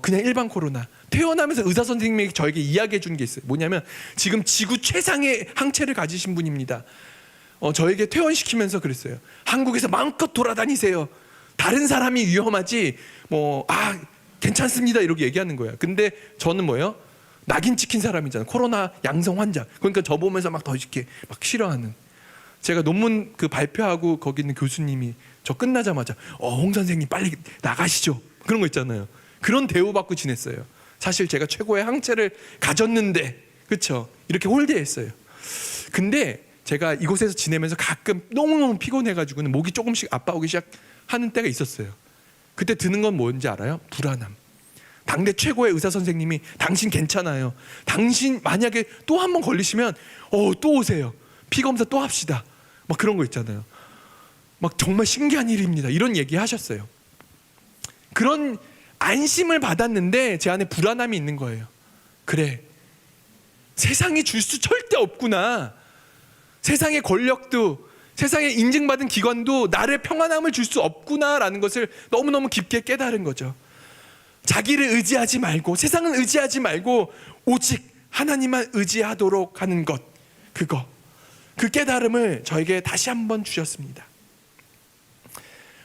그냥 일반 코로나. 퇴원하면서 의사 선생님이 저에게 이야기해 준 게 있어요. 뭐냐면 지금 지구 최상의 항체를 가지신 분입니다. 저에게 퇴원시키면서 그랬어요. 한국에서 마음껏 돌아다니세요. 다른 사람이 위험하지 괜찮습니다 이렇게 얘기하는 거예요. 근데 저는 뭐예요? 낙인 찍힌 사람이잖아요. 코로나 양성 환자. 그러니까 저 보면서 막 더 이렇게 막 싫어하는. 제가 논문 발표하고 거기 있는 교수님이 저 끝나자마자 홍 선생님 빨리 나가시죠. 그런 거 있잖아요. 그런 대우받고 지냈어요. 사실 제가 최고의 항체를 가졌는데, 그렇죠? 이렇게 홀대했어요. 근데 제가 이곳에서 지내면서 가끔 너무너무 피곤해가지고는 목이 조금씩 아파오기 시작하는 때가 있었어요. 그때 드는 건 뭔지 알아요? 불안함. 당대 최고의 의사 선생님이 당신 괜찮아요. 당신 만약에 또 한 번 걸리시면 또 오세요. 피 검사 또 합시다. 막 그런 거 있잖아요. 막 정말 신기한 일입니다. 이런 얘기 하셨어요. 그런 안심을 받았는데 제 안에 불안함이 있는 거예요. 그래, 세상이 줄 수 절대 없구나. 세상의 권력도, 세상에 인증받은 기관도 나를 평안함을 줄 수 없구나라는 것을 너무너무 깊게 깨달은 거죠. 자기를 의지하지 말고, 세상을 의지하지 말고 오직 하나님만 의지하도록 하는 것, 그 깨달음을 저에게 다시 한번 주셨습니다.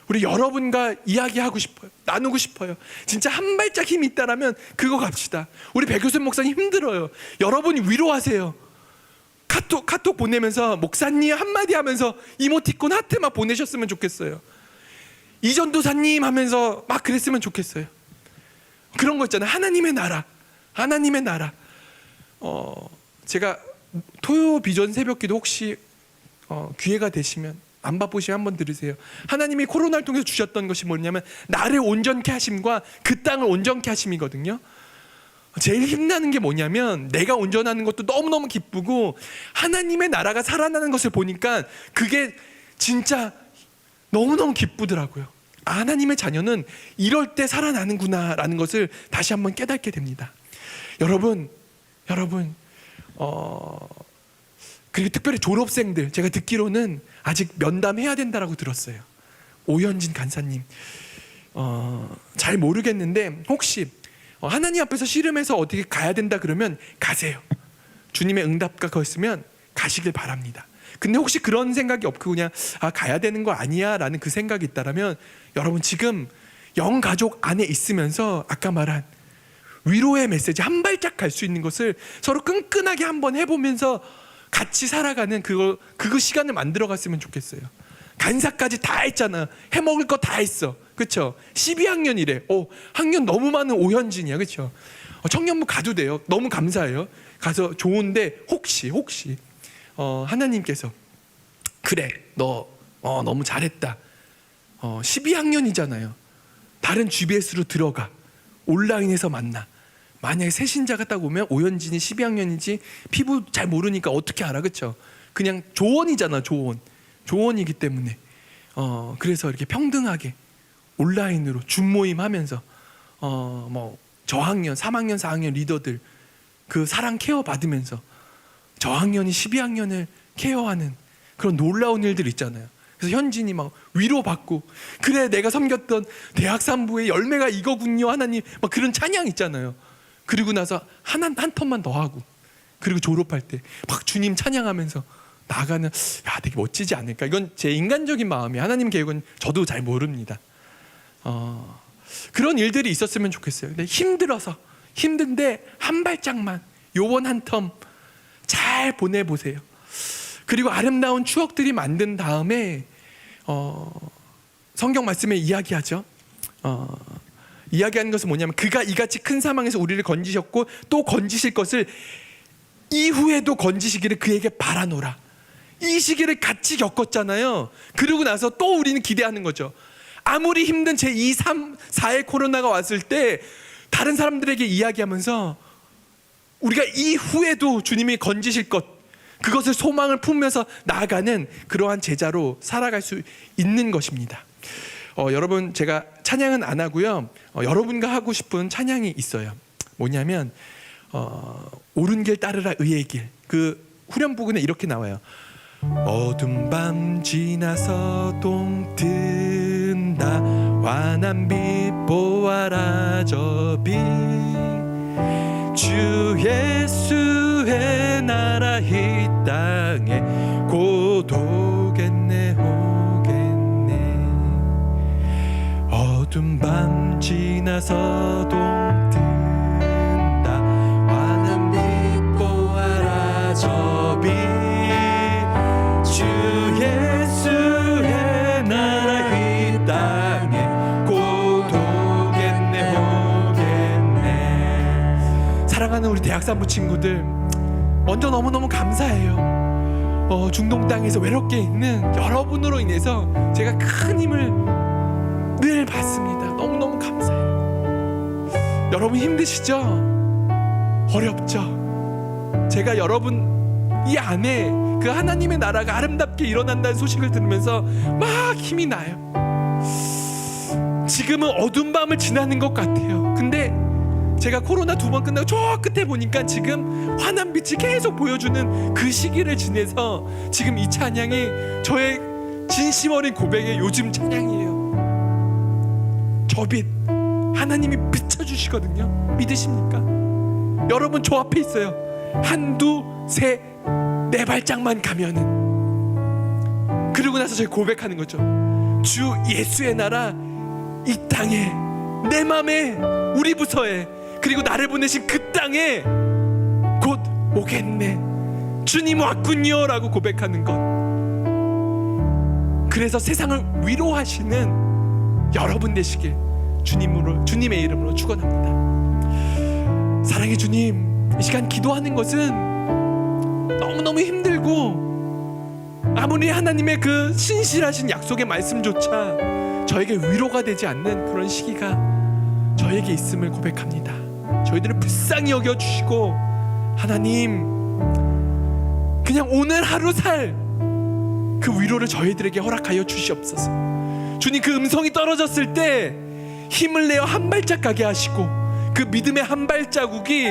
우리 여러분과 이야기하고 싶어요. 나누고 싶어요. 진짜 한 발짝 힘이 있다라면 그거 갑시다. 우리 백효선 목사님 힘들어요. 여러분이 위로하세요. 카톡 보내면서 목사님 한마디 하면서 이모티콘 하트 막 보내셨으면 좋겠어요. 이전도사님 하면서 막 그랬으면 좋겠어요. 그런 거 있잖아요. 하나님의 나라. 제가 토요 비전 새벽기도 혹시 기회가 되시면 안 바쁘시면 한번 들으세요. 하나님이 코로나를 통해서 주셨던 것이 뭐냐면 나를 온전케 하심과 그 땅을 온전케 하심이거든요. 제일 힘나는 게 뭐냐면 내가 온전하는 것도 너무너무 기쁘고 하나님의 나라가 살아나는 것을 보니까 그게 진짜 너무너무 기쁘더라고요. 하나님의 자녀는 이럴 때 살아나는구나 라는 것을 다시 한번 깨닫게 됩니다. 여러분 그리고 특별히 졸업생들, 제가 듣기로는 아직 면담해야 된다라고 들었어요. 오현진 간사님. 잘 모르겠는데 혹시 하나님 앞에서 씨름해서 어떻게 가야 된다 그러면 가세요. 주님의 응답가 거였으면 가시길 바랍니다. 근데 혹시 그런 생각이 없고 그냥 가야 되는 거 아니야 라는 그 생각이 있다면 여러분 지금 영가족 안에 있으면서 아까 말한 위로의 메시지 한 발짝 갈 수 있는 것을 서로 끈끈하게 한번 해보면서 같이 살아가는 그거 시간을 만들어 갔으면 좋겠어요. 간사까지 다 했잖아. 해먹을 거 다 했어. 그렇죠? 12학년이래. 학년 너무 많은 오현진이야. 그렇죠? 청년부 가도 돼요. 너무 감사해요. 가서 좋은데 혹시 하나님께서 그래 너 너무 잘했다. 12학년이잖아요. 다른 GBS로 들어가. 온라인에서 만나. 만약에 새신자가 딱 오면 오현진이 12학년인지 피부 잘 모르니까 어떻게 알아, 그렇죠? 그냥 조언이잖아, 조언이기 때문에 그래서 이렇게 평등하게 온라인으로 줌 모임 하면서 저학년, 3학년, 4학년 리더들 그 사랑 케어 받으면서 저학년이 12학년을 케어하는 그런 놀라운 일들 있잖아요. 그래서 현진이 막 위로받고 그래 내가 섬겼던 대학 3부의 열매가 이거군요 하나님, 막 그런 찬양 있잖아요. 그리고 나서 한 턴만 더 하고 그리고 졸업할 때 막 주님 찬양하면서 나가는, 되게 멋지지 않을까. 이건 제 인간적인 마음이, 하나님 계획은 저도 잘 모릅니다. 그런 일들이 있었으면 좋겠어요. 근데 힘든데 한 발짝만 요번 한 텀 잘 보내보세요. 그리고 아름다운 추억들이 만든 다음에 성경 말씀에 이야기하죠. 이야기하는 것은 뭐냐면 그가 이같이 큰 사망에서 우리를 건지셨고 또 건지실 것을 이후에도 건지시기를 그에게 바라노라. 이 시기를 같이 겪었잖아요. 그러고 나서 또 우리는 기대하는 거죠. 아무리 힘든 제2, 3, 4의 코로나가 왔을 때 다른 사람들에게 이야기하면서 우리가 이후에도 주님이 건지실 것, 그것을 소망을 품으면서 나아가는 그러한 제자로 살아갈 수 있는 것입니다. 여러분, 제가 찬양은 안 하고요. 여러분과 하고 싶은 찬양이 있어요. 뭐냐면 옳은 길 따르라 의의 길. 그 후렴 부분에 이렇게 나와요. 어둠 밤 지나서 동 뜬다 환한 빛 보아라 저 빛 주 예수의 나라 이 땅에 곧 오겠네 오겠네. 어둠 밤 지나서 동 뜬다 환한 빛 보아라 저 빛 주 예수의 나라 이 땅에 곧 오겠네 오겠네. 사랑하는 우리 대학산부 친구들, 먼저 너무너무 감사해요. 중동 땅에서 외롭게 있는 여러분으로 인해서 제가 큰 힘을 늘 받습니다. 너무너무 감사해요. 여러분 힘드시죠? 어렵죠? 제가 여러분 이 안에 그 하나님의 나라가 아름답게 일어난다는 소식을 들으면서 막 힘이 나요. 지금은 어두운 밤을 지나는 것 같아요. 근데 제가 코로나 2번 끝나고 저 끝에 보니까 지금 환한 빛이 계속 보여주는 그 시기를 지내서 지금 이 찬양이 저의 진심 어린 고백의 요즘 찬양이에요. 저 빛 하나님이 비춰주시거든요. 믿으십니까? 여러분 저 앞에 있어요. 한두 세 네 발짝만 가면은, 그러고 나서 저희 고백하는 거죠. 주 예수의 나라 이 땅에 내 맘에 우리 부서에 그리고 나를 보내신 그 땅에 곧 오겠네. 주님 왔군요 라고 고백하는 것. 그래서 세상을 위로하시는 여러분 되시길 주님의 이름으로 축원합니다. 사랑의 주님, 이 시간 기도하는 것은 너무너무 힘들고 아무리 하나님의 그 신실하신 약속의 말씀조차 저에게 위로가 되지 않는 그런 시기가 저에게 있음을 고백합니다. 저희들을 불쌍히 여겨주시고 하나님, 그냥 오늘 하루 살 그 위로를 저희들에게 허락하여 주시옵소서. 주님, 그 음성이 떨어졌을 때 힘을 내어 한 발짝 가게 하시고 그 믿음의 한 발자국이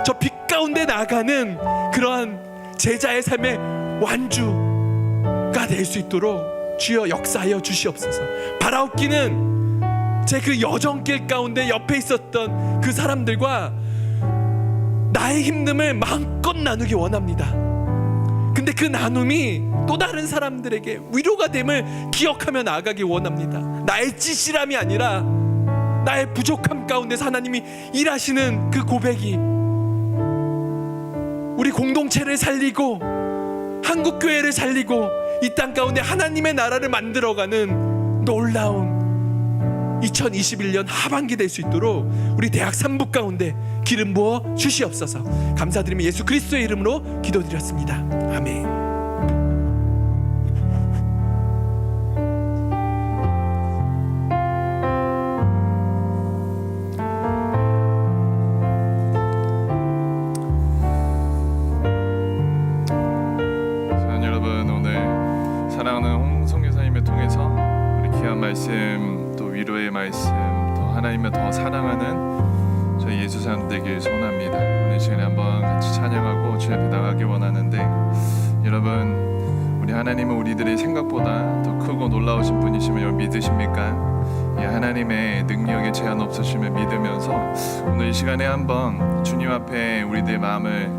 저 빛 가운데 나가는 그러한 제자의 삶의 완주가 될 수 있도록 주여 역사하여 주시옵소서. 바라옵기는 제 그 여정길 가운데 옆에 있었던 그 사람들과 나의 힘듦을 마음껏 나누기 원합니다. 근데 그 나눔이 또 다른 사람들에게 위로가 됨을 기억하며 나아가기 원합니다. 나의 찌질함이 아니라 나의 부족함 가운데서 하나님이 일하시는 그 고백이 우리 공동체를 살리고 한국교회를 살리고 이 땅 가운데 하나님의 나라를 만들어가는 놀라운 2021년 하반기 될 수 있도록 우리 대학 3부 가운데 기름 부어 주시옵소서. 감사드리며 예수 그리스도의 이름으로 기도드렸습니다. 아멘. 말씀, 또 위로의 말씀, 또 하나님을 더 사랑하는 저희 예수 사람 되길 소원합니다. 오늘 시간에 한번 같이 찬양하고 주 앞에 나가기 원하는데, 여러분, 우리 하나님은 우리들의 생각보다 더 크고 놀라우신 분이심을 여러분 믿으십니까? 이 하나님의 능력에 제한 없으심을 믿으면서 오늘 이 시간에 한번 주님 앞에 우리들의 마음을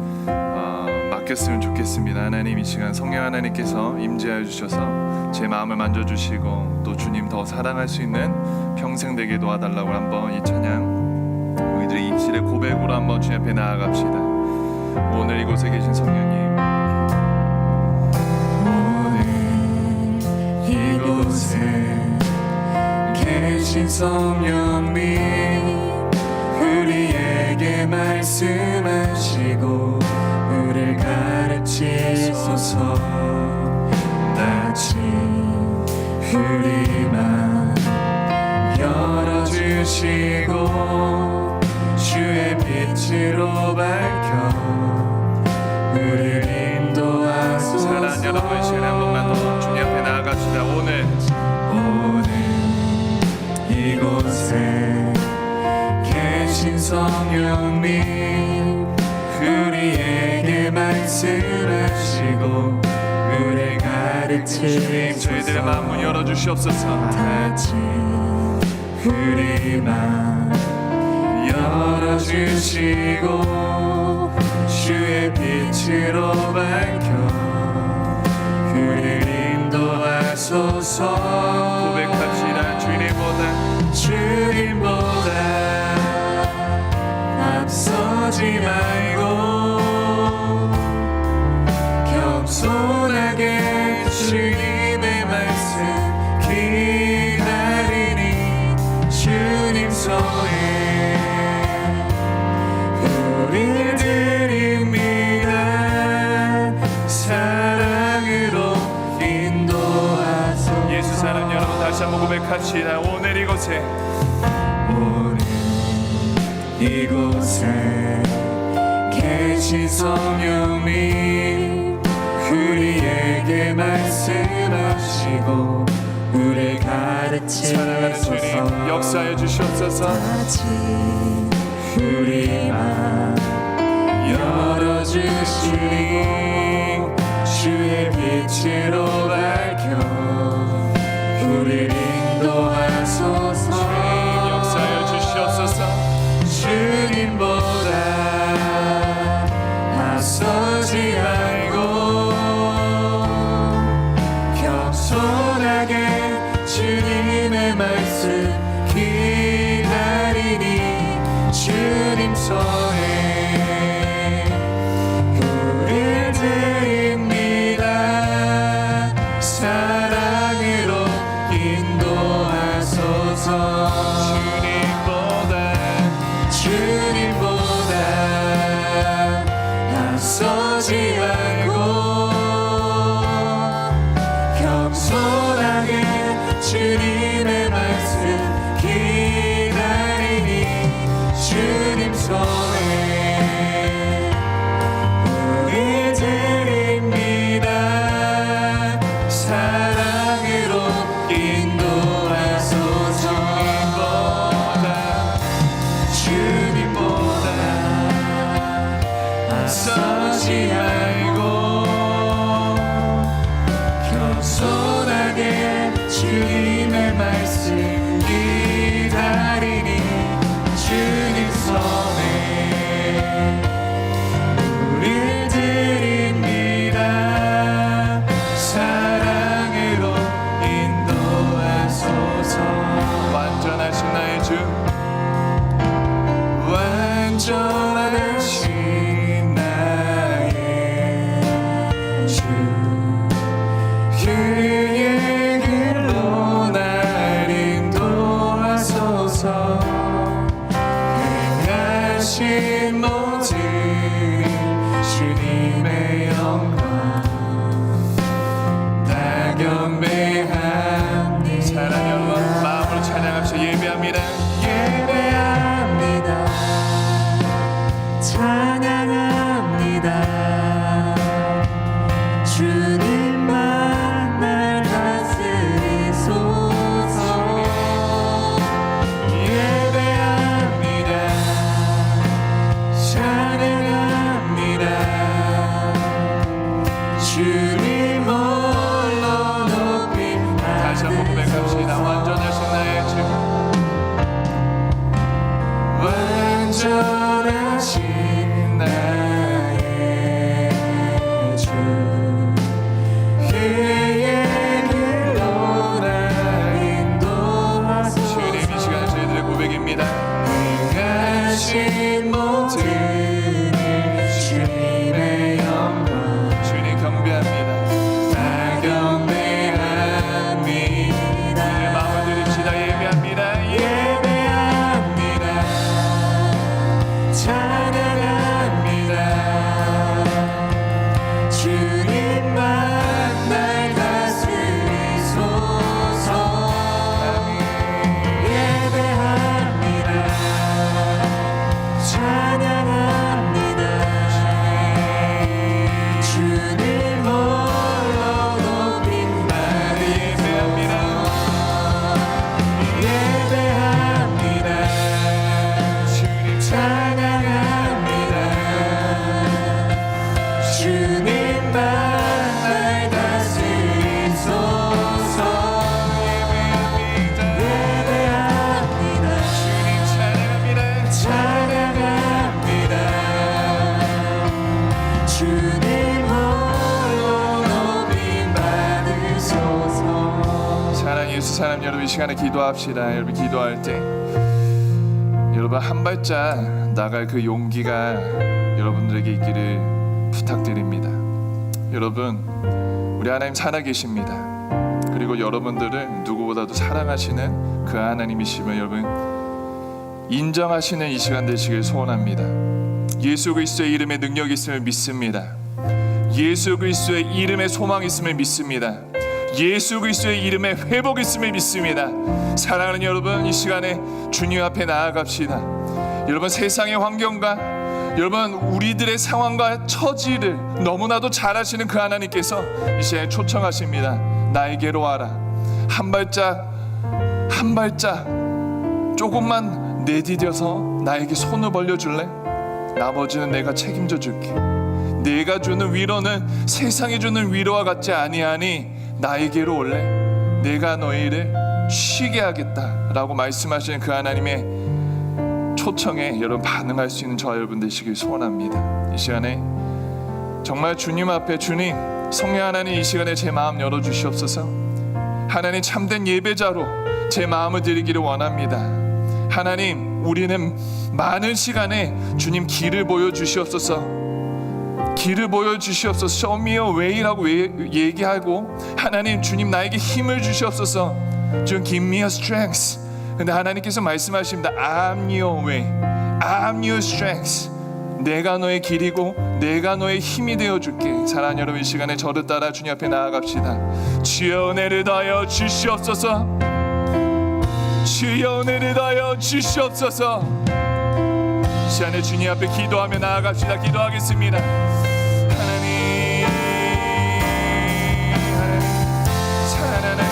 맡겼으면 좋겠습니다. 하나님, 이 시간 성령 하나님께서 임재하여 주셔서 제 마음을 만져주시고 또 주님 더 사랑할 수 있는 평생 되게 도와달라고 한번 이 찬양 우리들의 입술의 고백으로 한번 주님 앞에 나아갑시다. 오늘 이곳에 계신 성령님, 계신 성령님 우리에게 말씀하시고 우리를 가르치소서. 다시 우리만 열어주시고 주의 빛으로 밝혀 우리를 인도하소서. 사랑하는 여러분, 시간에 한 번만 더 주님 앞에 나아갑시다. 오늘 이곳에 계신 성령님 우리에게 말씀하시고 우리를 가르치시고 저희들의 마음을 열어주시옵소서. 다시 우리만 열어주시고 주의 빛으로 밝혀 우리를 인도하소서. 고백합시다. 주님보다 앞서지 말고 겸손하게 주님의 말씀 기다리니 주님 손에 우리 드립니다. 사랑으로 인도하소서. 예수 사랑 여러분 다시 한번 고백합시다. 오늘 이곳에 계신 성령님 우리에게 말씀하시고 우리를 가르치소서. 사랑하는 주님 역사해 주시옵소서. 다시 우리만 열어주시니 주의 빛으로 밝혀 우리를 인도하소서. 주님 역사해 주시옵소서. 주님보다 앞서지 말고 겸손하게 주님의 말씀 기다리니 주님 손에 우릴 드립니다. 사랑으로 인도하소서. 주님보다 앞서지 말고 겸손하게 주님의 말씀 기다리니 주님 손에 우리 드립니다. 사랑으로 인도하소서. 주님보다 앞서지 말고 겸손하게 주님의 말씀 기다리니 주님 손에 우릴 드립니다. 사랑으로 인도하소서. 완전하신 나의 주 완전하신 나의 주 그의 길로 날 인도하소서. 행하신 모든 주님의 영광 다 경배합니다. 사랑하는 여러분 마음으로 찬양합시다. 예배합니다. 예배합니다. 찬양합니다. 주님만 날 다스리소서. 예배합니다. 찬양합니다. 주님 홀로 높임. 다시 한번 고백합시다. 완전하신 나의 주 완전하신 나의 주 그의 길로 날 인도하소서. 주님 이 시간 저희들의 고백입니다. 행하신 모든 주님의 영광 주님 경배합니다. 예수 사람 여러분 이 시간에 기도합시다. 여러분 기도할 때 여러분 한 발짝 나갈 그 용기가 여러분들에게 있기를 부탁드립니다. 여러분 우리 하나님 살아계십니다. 그리고 여러분들을 누구보다도 사랑하시는 그 하나님이심을 여러분 인정하시는 이 시간 되시길 소원합니다. 예수 그리스도의 이름에 능력이 있음을 믿습니다. 예수 그리스도의 이름에 소망이 있음을 믿습니다. 예수 그리스도의 이름에 회복이 있음을 믿습니다. 사랑하는 여러분 이 시간에 주님 앞에 나아갑시다. 여러분 세상의 환경과 여러분 우리들의 상황과 처지를 너무나도 잘 아시는 그 하나님께서 이 시간에 초청하십니다. 나에게로 와라. 한 발짝 조금만 내디뎌서 나에게 손을 벌려줄래? 나머지는 내가 책임져 줄게. 내가 주는 위로는 세상이 주는 위로와 같지 아니하니 나에게로 올래? 내가 너희를 쉬게 하겠다라고 말씀하시는 그 하나님의 초청에 여러분 반응할 수 있는 저와 여러분 되시길 소원합니다. 이 시간에 정말 주님 앞에 주님 성령 하나님 이 시간에 제 마음 열어주시옵소서. 하나님 참된 예배자로 제 마음을 드리기를 원합니다. 하나님 우리는 많은 시간에 주님 길을 보여주시옵소서. 길을 보여주시옵소서. Show me a way라고 얘기하고 하나님 주님 나에게 힘을 주시옵소서. 주님 give me a strength. 근데 하나님께서 말씀하십니다. I'm your way, I'm your strength. 내가 너의 길이고 내가 너의 힘이 되어줄게. 사랑하는 여러분 이 시간에 저를 따라 주님 앞에 나아갑시다. 주여 은혜를 더하여 주시옵소서. 주여 은혜를 더하여 주시옵소서. 이 시간에 주님 앞에 기도하며 나아갑시다. 기도하겠습니다. 하나님 사랑하는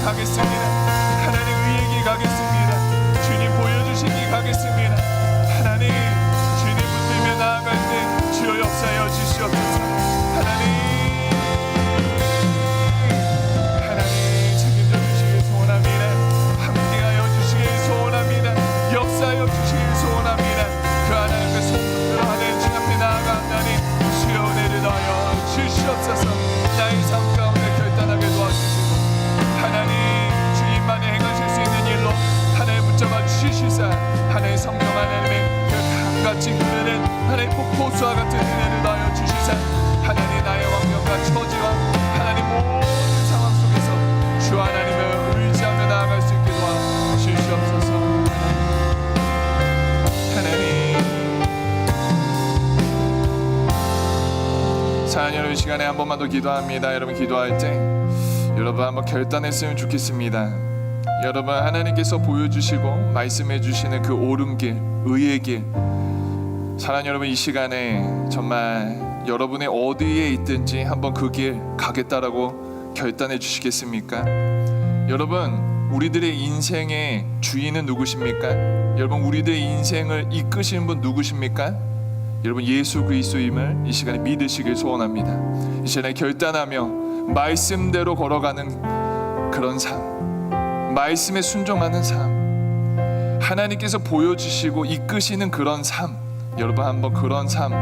가겠습니다. 하나님 의의 길 가겠습니다. 주님 보여주신 길 가겠습니다. 하나님 주님 붙들며 나아갈 때 주여 역사하여 주시옵소서. 하나님 책임져 주시길 소원합니다. 함께하여 주시길 소원합니다. 역사하여 주시길 소원합니다. 그 하나님의 손으로 하나님 주 앞에 나아간다니 주여 은혜를 더하여 주시옵소서. 나의 삶 가운데 결단하게 도와주시고 하나님 주님만이 행하실 수 있는 일로 하나님 붙잡아 주시사 하나님 성령 하나님의 그 강같이 흐르는 하나님 폭포수와 같은 은혜를 더하여 주시사 하나님 나의 환경과 처지와 하나님 모든 상황 속에서 주 하나님을 의지하며 나아갈 수 있게 도와주시옵소서. 하나님 사랑하는 여러분 이 시간에 한 번만 더 기도합니다. 여러분 기도할 때 여러분 한번 결단했으면 좋겠습니다. 여러분 하나님께서 보여주시고 말씀해 주시는 그 옳은 길, 의의 길 사랑하는 여러분 이 시간에 정말 여러분의 어디에 있든지 한번 그 길 가겠다라고 결단해 주시겠습니까? 여러분 우리들의 인생의 주인은 누구십니까? 여러분 우리들의 인생을 이끄시는 분 누구십니까? 여러분 예수 그리스도임을 이 시간에 믿으시길 소원합니다. 이 시간에 결단하며 말씀대로 걸어가는 그런 삶, 말씀에 순종하는 삶, 하나님께서 보여주시고 이끄시는 그런 삶, 여러분 한번 그런 삶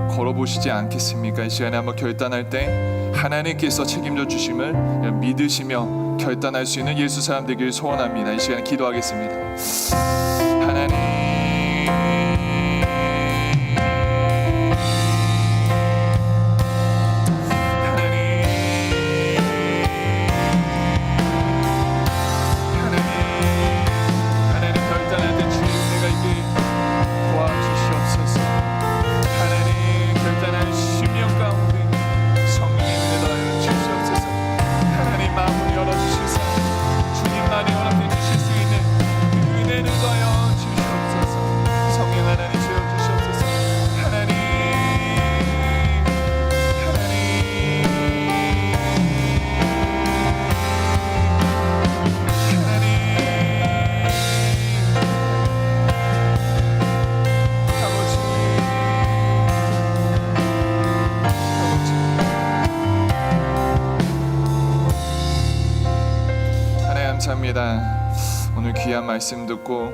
걸어보시지 않겠습니까? 이 시간에 한번 결단할 때 하나님께서 책임져 주심을 믿으시며 결단할 수 있는 예수 사람 되기를 소원합니다. 이 시간에 기도하겠습니다. 하나님 열어주시사 주님만이 허락해 주실 수 있는 은혜를 더하여 주시옵소서. 감사합니다. 오늘 귀한 말씀 듣고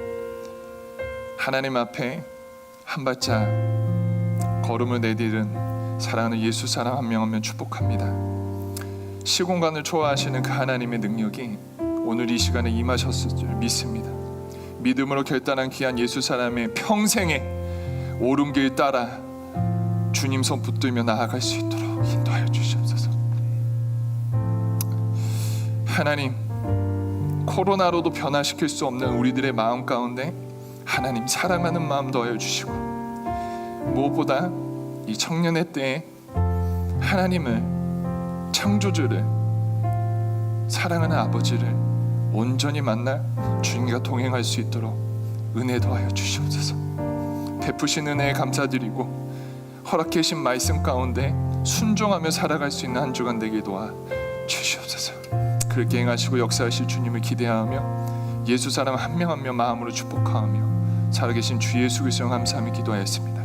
하나님 앞에 한 발짝 걸음을 내디딘 사랑하는 예수 사람 한 명 한 명 축복합니다. 시공간을 초월하시는 그 하나님의 능력이 오늘 이 시간에 임하셨을 줄 믿습니다. 믿음으로 결단한 귀한 예수 사람의 평생에 옳은 길 따라 주님 손 붙들며 나아갈 수 있도록 인도하여 주시옵소서. 하나님, 코로나로도 변화시킬 수 없는 우리들의 마음 가운데 하나님 사랑하는 마음 더하여 주시고, 무엇보다 이 청년의 때에 하나님을, 창조주를, 사랑하는 아버지를 온전히 만나 주님과 동행할 수 있도록 은혜 더하여 주시옵소서. 베푸신 은혜에 감사드리고 허락해 주신 말씀 가운데 순종하며 살아갈 수 있는 한 주간 되게 도와 주시옵소서. 그렇게 행하시고 역사하실 주님을 기대하며 예수 사람 한 명 한 명 마음으로 축복하며 살아계신 주 예수 그리스도 감사하며 기도하였습니다.